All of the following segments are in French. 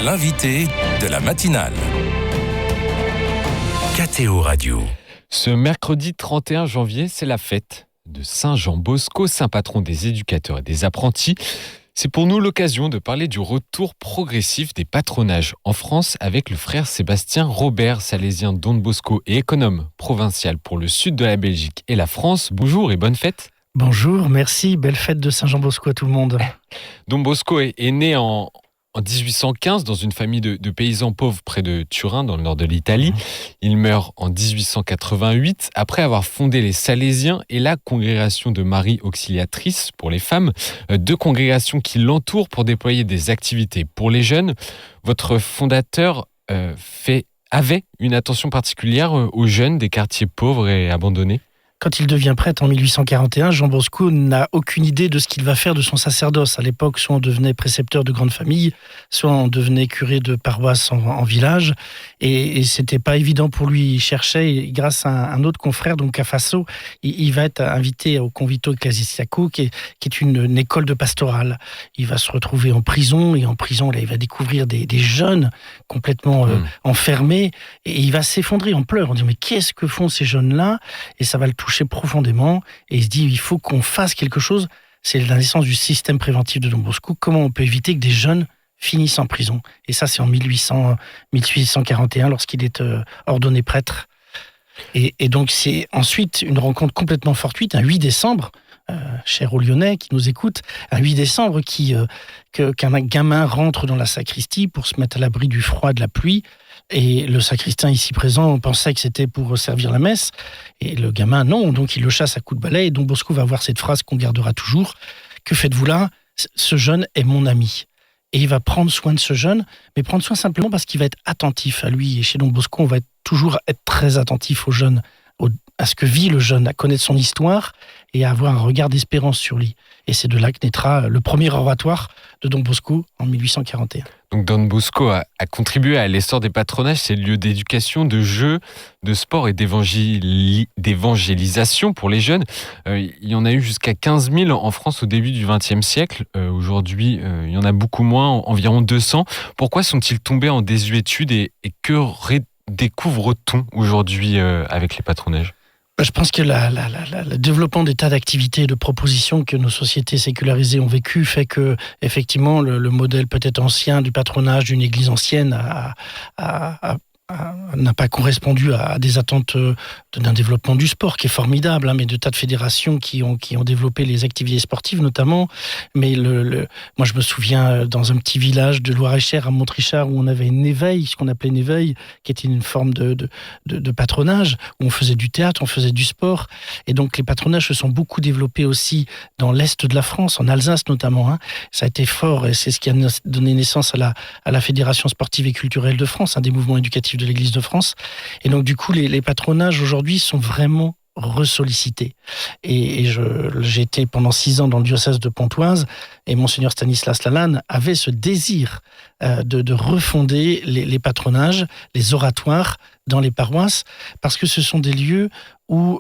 l'invité de la matinale. KTO Radio. Ce mercredi 31 janvier, c'est la fête de Saint Jean Bosco, saint patron des éducateurs et des apprentis. C'est pour nous l'occasion de parler du retour progressif des patronages en France avec le frère Sébastien Robert, salésien Don Bosco et économe provincial pour le sud de la Belgique et la France. Bonjour et bonne fête. Bonjour, merci, belle fête de Saint Jean Bosco à tout le monde. Don Bosco est né en 1815 dans une famille de paysans pauvres près de Turin, dans le nord de l'Italie. Il meurt en 1888 après avoir fondé les Salésiens et la congrégation de Marie Auxiliatrice pour les femmes, deux congrégations qui l'entourent pour déployer des activités pour les jeunes. Votre fondateur avait une attention particulière aux jeunes des quartiers pauvres et abandonnés. Quand il devient prêtre en 1841, Jean Bosco n'a aucune idée de ce qu'il va faire de son sacerdoce. À l'époque, soit on devenait précepteur de grande famille, soit on devenait curé de paroisse en village. Et c'était pas évident pour lui. Il cherchait, et grâce à un autre confrère, donc à Fasso, il va être invité au Convito Ecclesiastico, qui est une école de pastorale. Il va se retrouver en prison, et en prison, là, il va découvrir des jeunes complètement enfermés, et il va s'effondrer en pleurs. On dit, mais qu'est-ce que font ces jeunes-là? Et ça va le toucher profondément, et il se dit il faut qu'on fasse quelque chose. C'est la naissance du système préventif de Don Bosco. Comment on peut éviter que des jeunes finissent en prison? Et ça, c'est en 1841 lorsqu'il est ordonné prêtre. Et donc c'est ensuite une rencontre complètement fortuite, un 8 décembre, cher aux Lyonnais qui nous écoutent, un 8 décembre qu'un gamin rentre dans la sacristie pour se mettre à l'abri du froid, de la pluie. Et le sacristain ici présent pensait que c'était pour servir la messe. Et le gamin, non. Donc il le chasse à coups de balai. Et Don Bosco va avoir cette phrase qu'on gardera toujours. Que faites-vous là? Ce jeune est mon ami. Et il va prendre soin de ce jeune, mais prendre soin simplement parce qu'il va être attentif à lui. Et chez Don Bosco, on va toujours être très attentif au jeune, à ce que vit le jeune, à connaître son histoire et à avoir un regard d'espérance sur lui. Et c'est de là que naîtra le premier oratoire de Don Bosco en 1841. Donc Don Bosco a contribué à l'essor des patronages, ces lieux d'éducation, de jeu, de sport et d'évangélisation pour les jeunes. Il y en a eu jusqu'à 15 000 en France au début du XXe siècle. Aujourd'hui, il y en a beaucoup moins, environ 200. Pourquoi sont-ils tombés en désuétude et que redécouvre-t-on aujourd'hui avec les patronages? Je pense que le développement des tas d'activités et de propositions que nos sociétés sécularisées ont vécues fait que, effectivement, le modèle peut-être ancien du patronage d'une église ancienne n'a pas correspondu à des attentes d'un développement du sport qui est formidable, mais de tas de fédérations qui ont développé les activités sportives notamment. Mais moi je me souviens dans un petit village de Loir-et-Cher à Montrichard où on avait une éveil, ce qu'on appelait une éveil, qui était une forme de patronage où on faisait du théâtre, on faisait du sport. Et donc les patronages se sont beaucoup développés aussi dans l'est de la France, en Alsace notamment. Ça a été fort et c'est ce qui a donné naissance à la Fédération sportive et culturelle de France, un des mouvements éducatifs de l'Église de France. Et donc, du coup, les patronages aujourd'hui sont vraiment ressollicités. Et j'ai été pendant 6 ans dans le diocèse de Pontoise et Monseigneur Stanislas Lalanne avait ce désir de refonder les patronages, les oratoires dans les paroisses, parce que ce sont des lieux où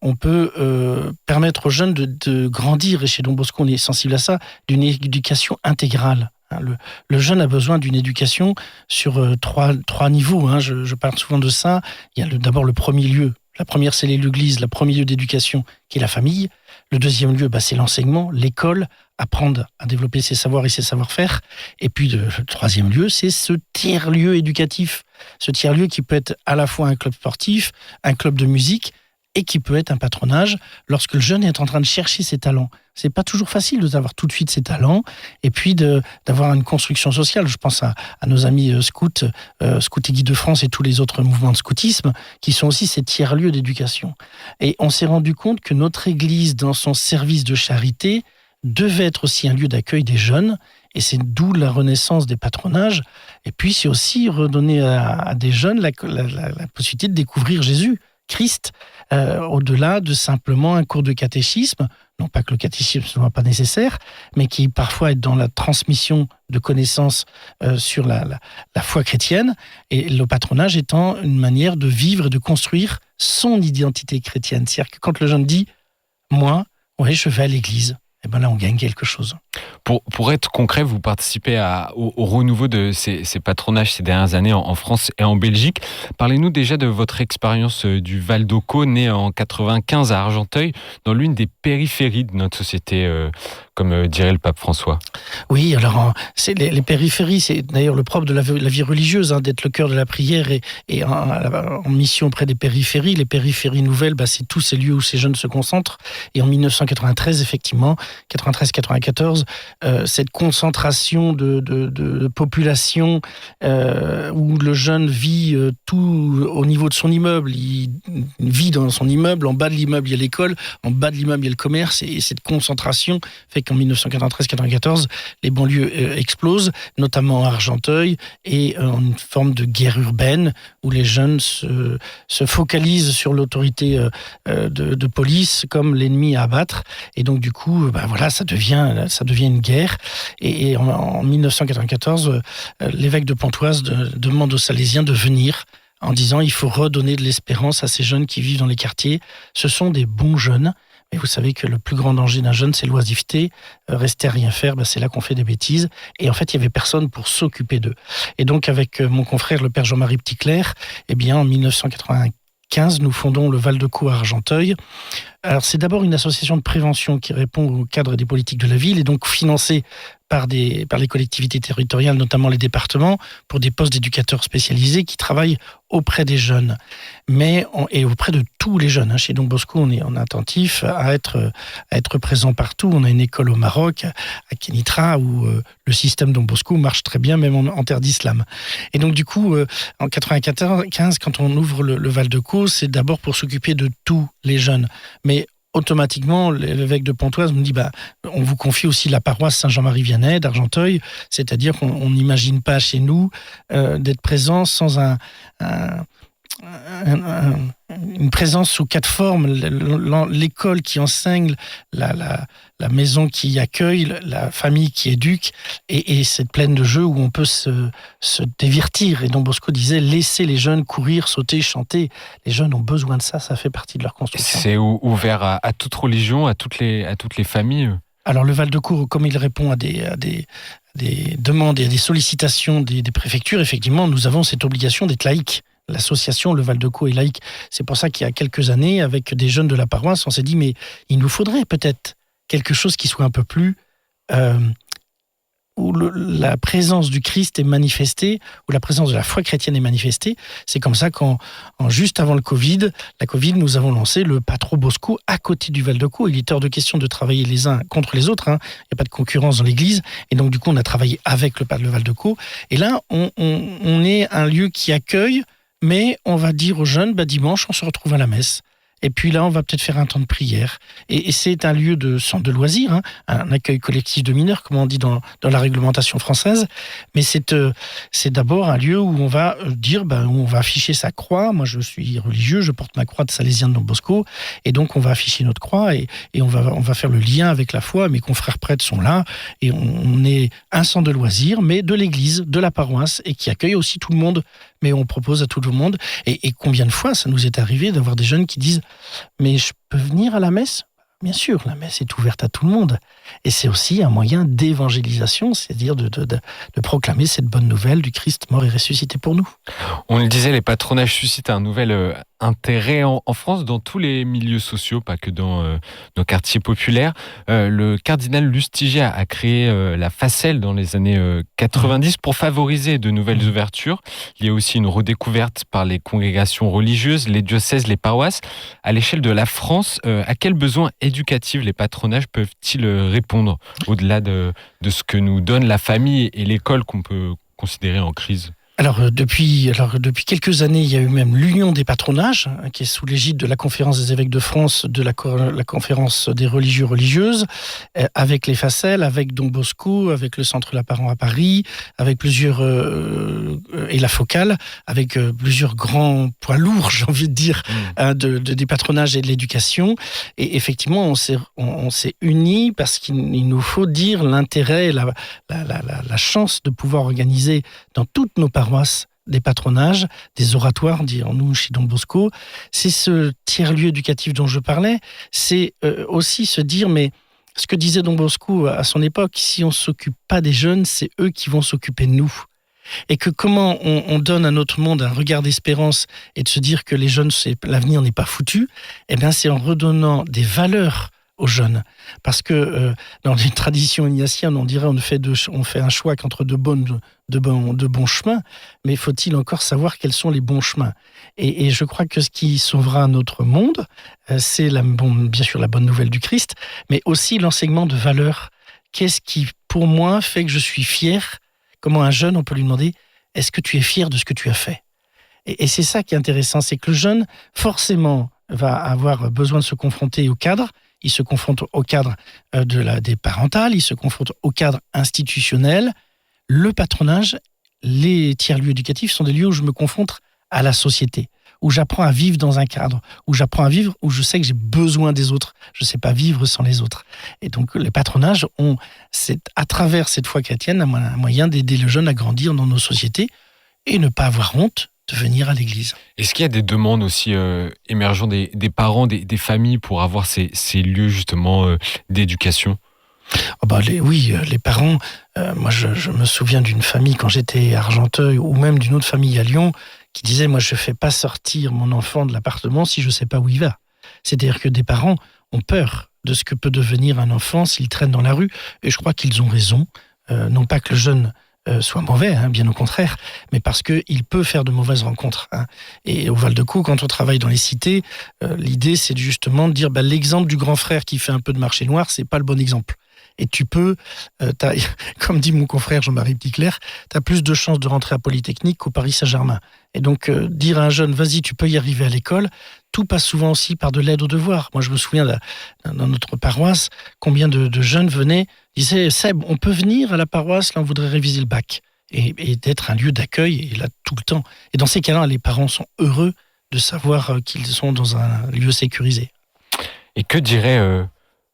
on peut permettre aux jeunes de grandir. Et chez Don Bosco, on est sensible à ça, d'une éducation intégrale. Le jeune a besoin d'une éducation sur trois niveaux. Je parle souvent de ça. Il y a d'abord le premier lieu. La première, c'est l'église, le premier lieu d'éducation, qui est la famille. Le deuxième lieu, c'est l'enseignement, l'école, apprendre à développer ses savoirs et ses savoir-faire. Et puis, le troisième lieu, c'est ce tiers-lieu éducatif. Ce tiers-lieu qui peut être à la fois un club sportif, un club de musique, et qui peut être un patronage lorsque le jeune est en train de chercher ses talents. C'est pas toujours facile d'avoir tout de suite ses talents et puis d'avoir une construction sociale. Je pense à nos amis scouts et guides de France et tous les autres mouvements de scoutisme qui sont aussi ces tiers-lieux d'éducation. Et on s'est rendu compte que notre Église, dans son service de charité, devait être aussi un lieu d'accueil des jeunes. Et c'est d'où la renaissance des patronages. Et puis c'est aussi redonner à des jeunes la possibilité de découvrir Jésus, Christ, au-delà de simplement un cours de catéchisme, non pas que le catéchisme ne soit pas nécessaire, mais qui parfois est dans la transmission de connaissances sur la foi chrétienne, et le patronage étant une manière de vivre et de construire son identité chrétienne. C'est-à-dire que quand le jeune dit « moi, je vais à l'église », et ben là, on gagne quelque chose. Pour être concret, vous participez au renouveau de ces patronages ces dernières années en France et en Belgique. Parlez-nous déjà de votre expérience du Val d'Occo, né en 95 à Argenteuil, dans l'une des périphéries de notre société, comme dirait le pape François. Oui, alors c'est les périphéries, c'est d'ailleurs le propre de la vie religieuse, d'être le cœur de la prière et en mission auprès des périphéries. Les périphéries nouvelles, c'est tous ces lieux où ces jeunes se concentrent. Et en 1993, effectivement, 93-94, cette concentration de population où le jeune vit tout au niveau de son immeuble. Il vit dans son immeuble, en bas de l'immeuble, il y a l'école, en bas de l'immeuble, il y a le commerce. Et cette concentration fait qu'en 1993-94, les banlieues explosent, notamment à Argenteuil, et en une forme de guerre urbaine où les jeunes se focalisent sur l'autorité de police comme l'ennemi à abattre. Et donc, du coup, voilà, ça devient une guerre. Et en 1994, l'évêque de Pontoise demande aux Salésiens de venir en disant il faut redonner de l'espérance à ces jeunes qui vivent dans les quartiers. Ce sont des bons jeunes. Mais vous savez que le plus grand danger d'un jeune, c'est l'oisiveté. Rester à rien faire, c'est là qu'on fait des bêtises. Et en fait, il n'y avait personne pour s'occuper d'eux. Et donc, avec mon confrère, le père Jean-Marie Petitclerc, en 1995, nous fondons le Val d'Occo à Argenteuil. Alors, c'est d'abord une association de prévention qui répond au cadre des politiques de la ville et donc financée par les collectivités territoriales, notamment les départements, pour des postes d'éducateurs spécialisés qui travaillent auprès des jeunes, et auprès de tous les jeunes. Chez Don Bosco, on est attentif à être présent partout. On a une école au Maroc, à Kenitra, où le système Don Bosco marche très bien, même en terre d'islam. Et donc, du coup, en 95, quand on ouvre le Val d'Occo, c'est d'abord pour s'occuper de tous les jeunes. Mais automatiquement, l'évêque de Pontoise me dit on vous confie aussi la paroisse Saint-Jean-Marie-Vianney d'Argenteuil, c'est-à-dire qu'on n'imagine pas chez nous d'être présent sans une présence sous 4 formes, l'école qui enseigne, la maison qui accueille, la famille qui éduque, et cette plaine de jeu où on peut se divertir. Et Don Bosco disait, laissez les jeunes courir, sauter, chanter. Les jeunes ont besoin de ça, ça fait partie de leur construction. C'est ouvert à toute religion, à toutes les familles. Alors le Val d'Occo, comme il répond à des demandes et à des sollicitations des préfectures, effectivement, nous avons cette obligation d'être laïque. L'association, le Val d'Occo est laïque. C'est pour ça qu'il y a quelques années, avec des jeunes de la paroisse, on s'est dit, mais il nous faudrait peut-être quelque chose qui soit un peu plus... où la présence du Christ est manifestée, où la présence de la foi chrétienne est manifestée. C'est comme ça juste avant la Covid, nous avons lancé le Patro Bosco à côté du Val d'Occo. Il était hors de question de travailler les uns contre les autres. Il n'y a pas de concurrence dans l'église. Et donc, du coup, on a travaillé avec le Val d'Occo. Et là, on est un lieu qui accueille, mais on va dire aux jeunes, dimanche, on se retrouve à la messe. Et puis là, on va peut-être faire un temps de prière. Et c'est un lieu de centre de loisirs, un accueil collectif de mineurs, comme on dit dans la réglementation française. Mais c'est d'abord un lieu où on va dire, où on va afficher sa croix. Moi, je suis religieux, je porte ma croix de Salésien de Don Bosco. Et donc, on va afficher notre croix et on va faire le lien avec la foi. Mes confrères prêtres sont là. Et on est un centre de loisirs, mais de l'église, de la paroisse, et qui accueille aussi tout le monde. Mais on propose à tout le monde. Et combien de fois ça nous est arrivé d'avoir des jeunes qui disent « Mais je peux venir à la messe ?» Bien sûr, la messe est ouverte à tout le monde. Et c'est aussi un moyen d'évangélisation, c'est-à-dire de proclamer cette bonne nouvelle du Christ mort et ressuscité pour nous. On le disait, les patronages suscitent un nouvel intérêt en France, dans tous les milieux sociaux, pas que dans nos quartiers populaires. Le cardinal Lustiger a créé la Facelle dans les années 90 pour favoriser de nouvelles ouvertures. Il y a aussi une redécouverte par les congrégations religieuses, les diocèses, les paroisses. À l'échelle de la France, à quels besoins éducatifs les patronages peuvent-ils répondre, au-delà de ce que nous donne la famille et l'école qu'on peut considérer en crise ? Alors depuis quelques années, il y a eu même l'Union des patronages, qui est sous l'égide de la Conférence des évêques de France, de la Conférence des religieux religieuses, avec les Facelles, avec Don Bosco, avec le Centre La Parent à Paris, avec plusieurs et la Focale, avec plusieurs grands poids lourds, j'ai envie de dire, des patronages et de l'éducation. Et effectivement, on s'est unis parce qu'il nous faut dire l'intérêt, la chance de pouvoir organiser dans toutes nos paroisses des patronages, des oratoires, dirons-nous chez Don Bosco. C'est ce tiers-lieu éducatif dont je parlais. C'est aussi se dire, mais ce que disait Don Bosco à son époque, si on ne s'occupe pas des jeunes, c'est eux qui vont s'occuper de nous. Et que comment on donne à notre monde un regard d'espérance et de se dire que les jeunes, l'avenir n'est pas foutu, eh bien c'est en redonnant des valeurs aux jeunes. Parce que dans une tradition ignatienne, on dirait on fait un choix qu'entre de bons chemins, mais faut-il encore savoir quels sont les bons chemins. Et je crois que ce qui sauvera notre monde, c'est bien sûr la bonne nouvelle du Christ, mais aussi l'enseignement de valeurs. Qu'est-ce qui, pour moi, fait que je suis fier? Comment un jeune, on peut lui demander, est-ce que tu es fier de ce que tu as fait? Et c'est ça qui est intéressant, c'est que le jeune, forcément, va avoir besoin de se confronter au cadre. Il se confronte au cadre des parentales, il se confronte au cadre institutionnel. Le patronage, les tiers-lieux éducatifs sont des lieux où je me confronte à la société, où j'apprends à vivre dans un cadre, où j'apprends à vivre, où je sais que j'ai besoin des autres. Je ne sais pas vivre sans les autres. Et donc, les patronages c'est à travers cette foi chrétienne, un moyen d'aider le jeune à grandir dans nos sociétés et ne pas avoir honte de venir à l'église. Est-ce qu'il y a des demandes aussi émergeant des parents, des familles pour avoir ces lieux justement d'éducation? Oui, les parents, moi je me souviens d'une famille quand j'étais à Argenteuil ou même d'une autre famille à Lyon qui disait, moi je ne fais pas sortir mon enfant de l'appartement si je ne sais pas où il va. C'est-à-dire que des parents ont peur de ce que peut devenir un enfant s'il traîne dans la rue, et je crois qu'ils ont raison, non pas que le jeune soit mauvais, bien au contraire, mais parce qu'il peut faire de mauvaises rencontres. Et au Val-de-Caux, quand on travaille dans les cités, l'idée c'est justement de dire l'exemple du grand frère qui fait un peu de marché noir, c'est pas le bon exemple. Et tu peux, comme dit mon confrère Jean-Marie Petitclerc, tu as plus de chances de rentrer à Polytechnique qu'au Paris Saint-Germain. Et donc, dire à un jeune, vas-y, tu peux y arriver à l'école, tout passe souvent aussi par de l'aide aux devoirs. Moi, je me souviens, dans notre paroisse, combien de jeunes venaient, disaient, Seb, on peut venir à la paroisse, là, on voudrait réviser le bac. Et d'être un lieu d'accueil, et là, tout le temps. Et dans ces cas-là, les parents sont heureux de savoir qu'ils sont dans un lieu sécurisé. Et que dirait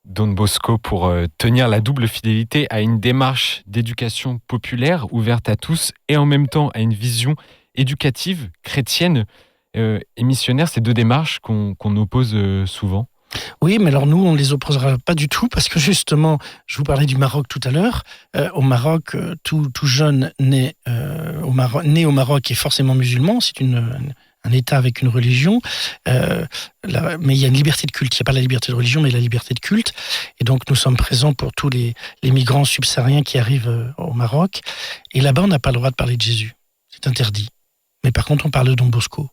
Don Bosco pour tenir la double fidélité à une démarche d'éducation populaire ouverte à tous et en même temps à une vision éducative, chrétienne et missionnaire, ces deux démarches qu'on oppose souvent? Oui, mais alors nous, on ne les opposera pas du tout parce que justement, je vous parlais du Maroc tout à l'heure. Au Maroc, tout jeune né au Maroc est forcément musulman. C'est un État avec une religion, mais il y a une liberté de culte. Il n'y a pas la liberté de religion, mais la liberté de culte. Et donc, nous sommes présents pour tous les migrants subsahariens qui arrivent au Maroc. Et là-bas, on n'a pas le droit de parler de Jésus. C'est interdit. Mais par contre, on parle de Don Bosco.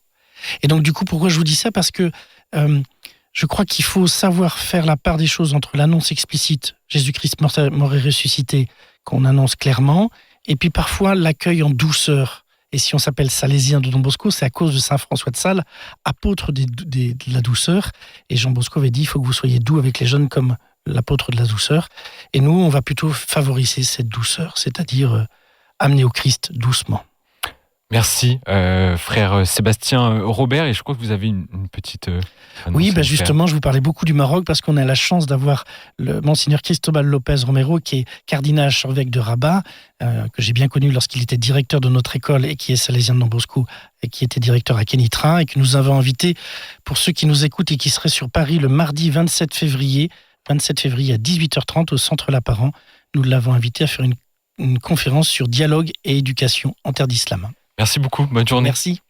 Et donc, du coup, pourquoi je vous dis ça? Parce que je crois qu'il faut savoir faire la part des choses entre l'annonce explicite, Jésus-Christ mort et ressuscité, qu'on annonce clairement, et puis parfois l'accueil en douceur. Et si on s'appelle salésien de Don Bosco, c'est à cause de saint François de Sales, apôtre de la douceur. Et Jean Bosco avait dit, il faut que vous soyez doux avec les jeunes comme l'apôtre de la douceur. Et nous, on va plutôt favoriser cette douceur, c'est-à-dire amener au Christ doucement. Merci, frère Sébastien Robert. Et je crois que vous avez une petite... Oui, justement, je vous parlais beaucoup du Maroc parce qu'on a la chance d'avoir le Monseigneur Cristobal Lopez Romero, qui est cardinal archevêque de Rabat, que j'ai bien connu lorsqu'il était directeur de notre école et qui est salésien de Don Bosco et qui était directeur à Kénitra, et que nous avons invité, pour ceux qui nous écoutent et qui seraient sur Paris le mardi 27 février à 18h30 au Centre Lapparent. Nous l'avons invité à faire une conférence sur dialogue et éducation en terre d'islam. Merci beaucoup, bonne journée. Merci.